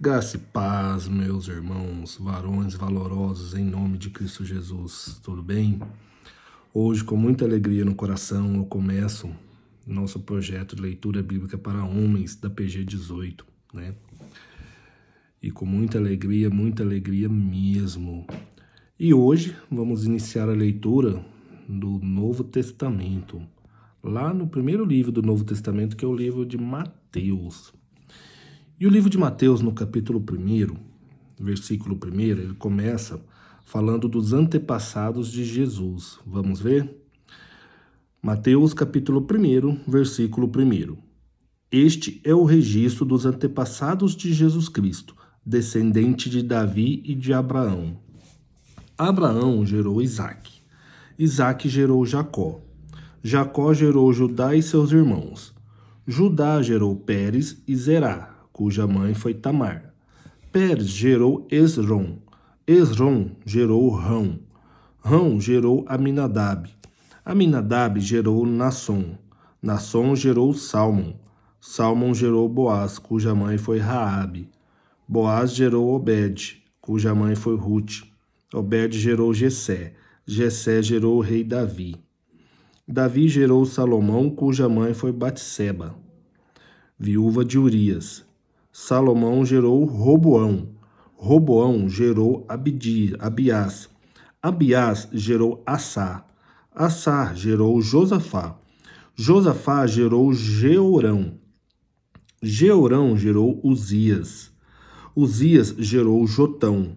Graça e paz, meus irmãos, varões valorosos, em nome de Cristo Jesus, tudo bem? Hoje, com muita alegria no coração, eu começo nosso projeto de leitura bíblica para homens da PG 18, né? E com muita alegria mesmo. E hoje vamos iniciar a leitura do Novo Testamento, lá no primeiro livro do Novo Testamento, que é o livro de Mateus. E o livro de Mateus, no capítulo 1, versículo 1, ele começa falando dos antepassados de Jesus. Vamos ver? Mateus, capítulo 1, versículo 1. Este é o registro dos antepassados de Jesus Cristo, descendente de Davi e de Abraão. Abraão gerou Isaque. Isaque gerou Jacó. Jacó gerou Judá e seus irmãos. Judá gerou Pérez e Zerá, cuja mãe foi Tamar. Pérez gerou Esrom. Esrom gerou Rão. Rão gerou Aminadab. Aminadab gerou Nasson. Nasson gerou Salmão. Salmão gerou Boaz, cuja mãe foi Raabe. Boaz gerou Obed, cuja mãe foi Ruth. Obed gerou Jessé. Jessé gerou o rei Davi. Davi gerou Salomão, cuja mãe foi Batseba, viúva de Urias. Salomão gerou Roboão. Roboão gerou Abiás. Abiás gerou Assá. Assá gerou Josafá. Josafá gerou Jeorão. Jeorão gerou Uzias. Uzias gerou Jotão.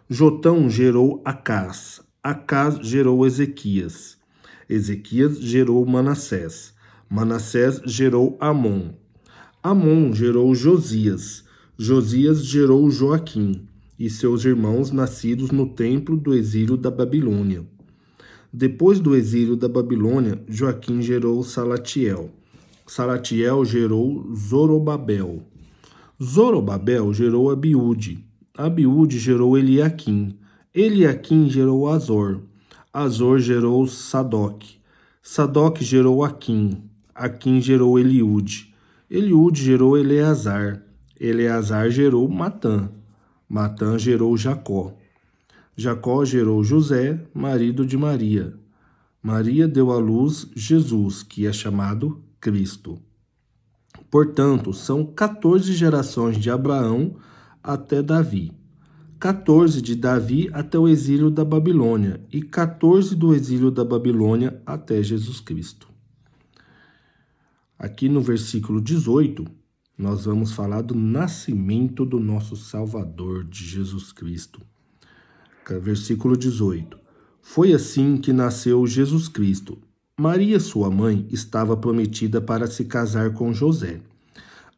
Jotão gerou Acás. Acás gerou Ezequias. Ezequias gerou Manassés. Manassés gerou Amon. Amon gerou Josias. Josias gerou Joaquim e seus irmãos nascidos no templo do exílio da Babilônia. Depois do exílio da Babilônia, Joaquim gerou Salatiel. Salatiel gerou Zorobabel. Zorobabel gerou Abiúde. Abiúde gerou Eliaquim. Eliaquim gerou Azor. Azor gerou Sadoc. Sadoc gerou Aquim. Aquim gerou Eliúde. Eliúde gerou Eleazar. Eleazar gerou Matã. Matã gerou Jacó. Jacó gerou José, marido de Maria. Maria deu à luz Jesus, que é chamado Cristo. Portanto, são 14 gerações de Abraão até Davi. 14 de Davi até o exílio da Babilônia e 14 do exílio da Babilônia até Jesus Cristo. Aqui no versículo 18, nós vamos falar do nascimento do nosso Salvador, de Jesus Cristo. Versículo 18. Foi assim que nasceu Jesus Cristo. Maria, sua mãe, estava prometida para se casar com José.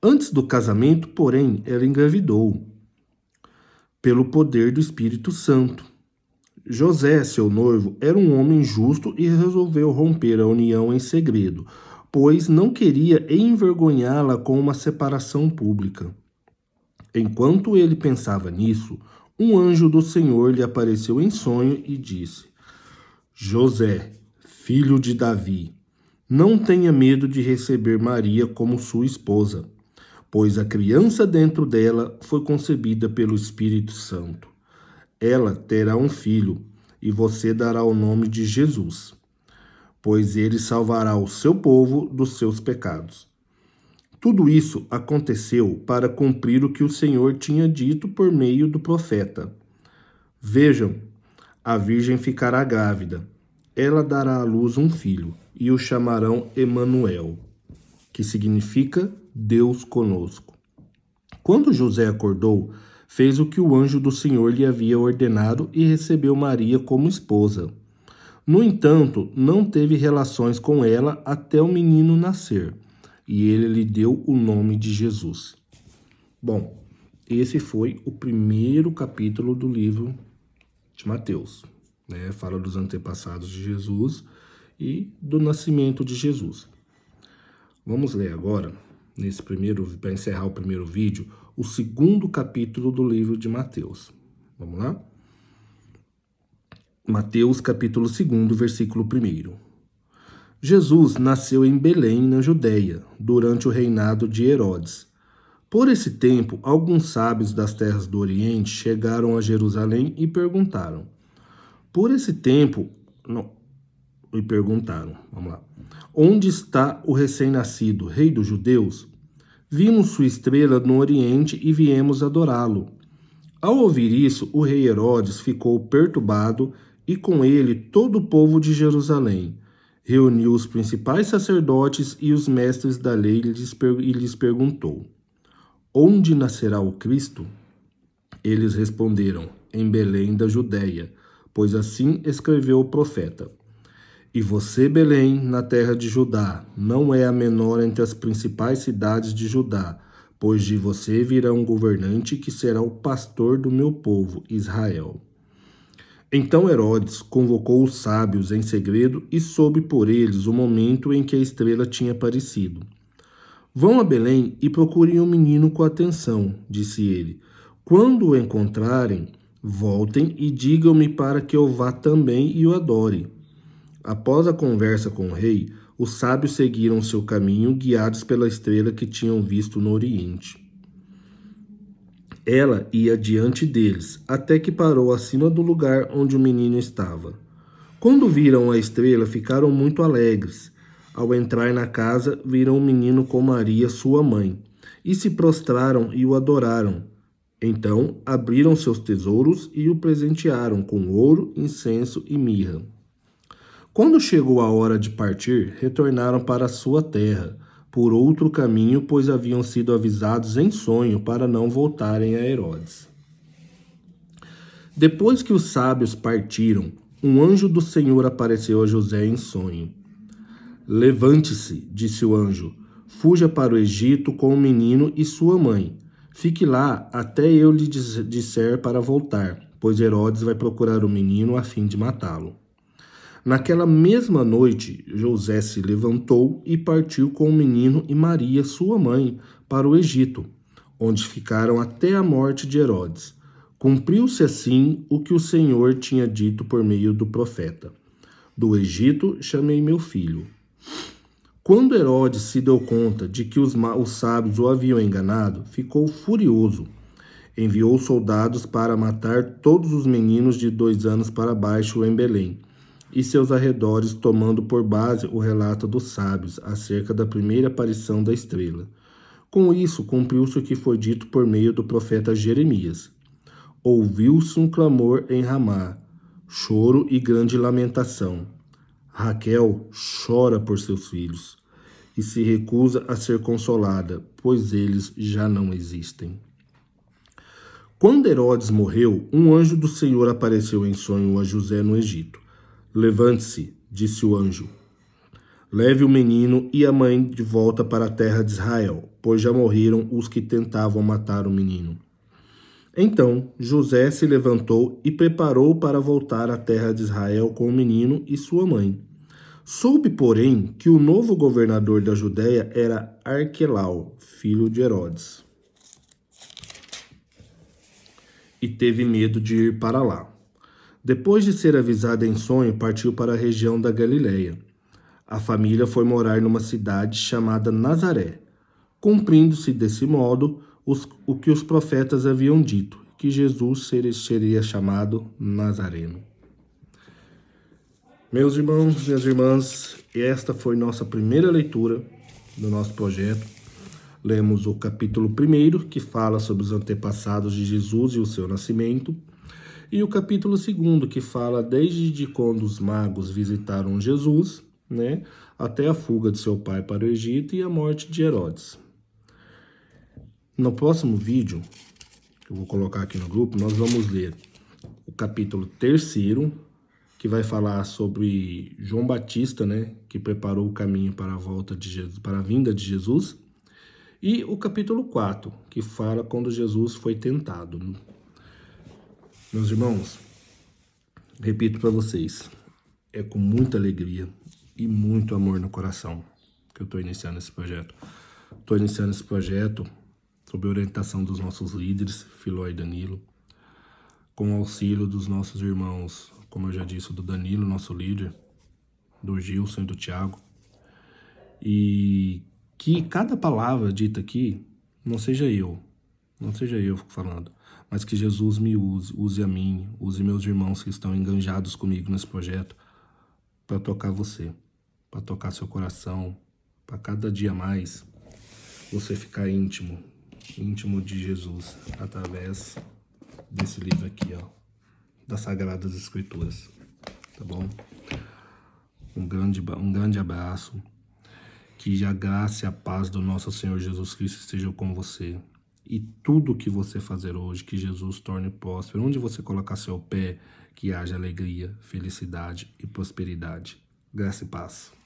Antes do casamento, porém, ela engravidou, pelo poder do Espírito Santo. José, seu noivo, era um homem justo e resolveu romper a união em segredo, pois não queria envergonhá-la com uma separação pública. Enquanto ele pensava nisso, um anjo do Senhor lhe apareceu em sonho e disse: José, filho de Davi, não tenha medo de receber Maria como sua esposa, pois a criança dentro dela foi concebida pelo Espírito Santo. Ela terá um filho, e você dará o nome de Jesus, pois ele salvará o seu povo dos seus pecados. Tudo isso aconteceu para cumprir o que o Senhor tinha dito por meio do profeta. Vejam, a virgem ficará grávida. Ela dará à luz um filho, e o chamarão Emanuel, que significa Deus conosco. Quando José acordou, fez o que o anjo do Senhor lhe havia ordenado e recebeu Maria como esposa. No entanto, não teve relações com ela até o menino nascer, e ele lhe deu o nome de Jesus. Bom, esse foi o primeiro capítulo do livro de Mateus, né? Fala dos antepassados de Jesus e do nascimento de Jesus. Vamos ler agora, para encerrar o primeiro vídeo, o segundo capítulo do livro de Mateus. Vamos lá? Mateus, capítulo 2, versículo 1. Jesus nasceu em Belém, na Judéia, durante o reinado de Herodes. Por esse tempo, alguns sábios das terras do Oriente chegaram a Jerusalém e perguntaram. Vamos lá. Onde está o recém-nascido, rei dos judeus? Vimos sua estrela no Oriente e viemos adorá-lo. Ao ouvir isso, o rei Herodes ficou perturbado e com ele todo o povo de Jerusalém. Reuniu os principais sacerdotes e os mestres da lei e lhes perguntou: Onde nascerá o Cristo? Eles responderam: Em Belém da Judéia, pois assim escreveu o profeta. E você, Belém, na terra de Judá, não é a menor entre as principais cidades de Judá, pois de você virá um governante que será o pastor do meu povo, Israel. Então Herodes convocou os sábios em segredo e soube por eles o momento em que a estrela tinha aparecido. Vão a Belém e procurem o menino com atenção, disse ele. Quando o encontrarem, voltem e digam-me para que eu vá também e o adore. Após a conversa com o rei, os sábios seguiram seu caminho, guiados pela estrela que tinham visto no Oriente. Ela ia diante deles, até que parou acima do lugar onde o menino estava. Quando viram a estrela, ficaram muito alegres. Ao entrar na casa, viram o menino com Maria, sua mãe, e se prostraram e o adoraram. Então, abriram seus tesouros e o presentearam com ouro, incenso e mirra. Quando chegou a hora de partir, retornaram para a sua terra, por outro caminho, pois haviam sido avisados em sonho para não voltarem a Herodes. Depois que os sábios partiram, um anjo do Senhor apareceu a José em sonho. Levante-se, disse o anjo, fuja para o Egito com o menino e sua mãe. Fique lá até eu lhe disser para voltar, pois Herodes vai procurar o menino a fim de matá-lo. Naquela mesma noite, José se levantou e partiu com o menino e Maria, sua mãe, para o Egito, onde ficaram até a morte de Herodes. Cumpriu-se assim o que o Senhor tinha dito por meio do profeta. Do Egito chamei meu filho. Quando Herodes se deu conta de que os sábios o haviam enganado, ficou furioso. Enviou soldados para matar todos os meninos de 2 anos para baixo em Belém e seus arredores, tomando por base o relato dos sábios acerca da primeira aparição da estrela. Com isso, cumpriu-se o que foi dito por meio do profeta Jeremias. Ouviu-se um clamor em Ramá, choro e grande lamentação. Raquel chora por seus filhos e se recusa a ser consolada, pois eles já não existem. Quando Herodes morreu, um anjo do Senhor apareceu em sonho a José no Egito. Levante-se, disse o anjo. Leve o menino e a mãe de volta para a terra de Israel, pois já morreram os que tentavam matar o menino. Então José se levantou e preparou para voltar à terra de Israel com o menino e sua mãe. Soube, porém, que o novo governador da Judéia era Arquelau, filho de Herodes, e teve medo de ir para lá. Depois de ser avisada em sonho, partiu para a região da Galileia. A família foi morar numa cidade chamada Nazaré, cumprindo-se desse modo o que os profetas haviam dito, que Jesus seria chamado Nazareno. Meus irmãos, minhas irmãs, esta foi nossa primeira leitura do nosso projeto. Lemos o capítulo 1, que fala sobre os antepassados de Jesus e o seu nascimento, e o capítulo 2, que fala desde quando os magos visitaram Jesus, até a fuga de seu pai para o Egito e a morte de Herodes. No próximo vídeo, que eu vou colocar aqui no grupo, nós vamos ler o capítulo 3, que vai falar sobre João Batista, que preparou o caminho para a volta de Jesus, para a vinda de Jesus, e o capítulo 4, que fala quando Jesus foi tentado. Meus irmãos, repito para vocês, é com muita alegria e muito amor no coração que eu estou iniciando esse projeto. Estou iniciando esse projeto sob a orientação dos nossos líderes, Filó e Danilo, com o auxílio dos nossos irmãos, como eu já disse, do Danilo, nosso líder, do Gilson e do Thiago, e que cada palavra dita aqui Não seja eu falando, mas que Jesus me use a mim, use meus irmãos que estão enganjados comigo nesse projeto para tocar você, para tocar seu coração, para cada dia mais você ficar íntimo de Jesus através desse livro aqui, ó, das Sagradas Escrituras, tá bom? Um grande abraço. Que a graça e a paz do nosso Senhor Jesus Cristo estejam com você. E tudo que você fazer hoje, que Jesus torne próspero. Onde você colocar seu pé, que haja alegria, felicidade e prosperidade. Graça e paz.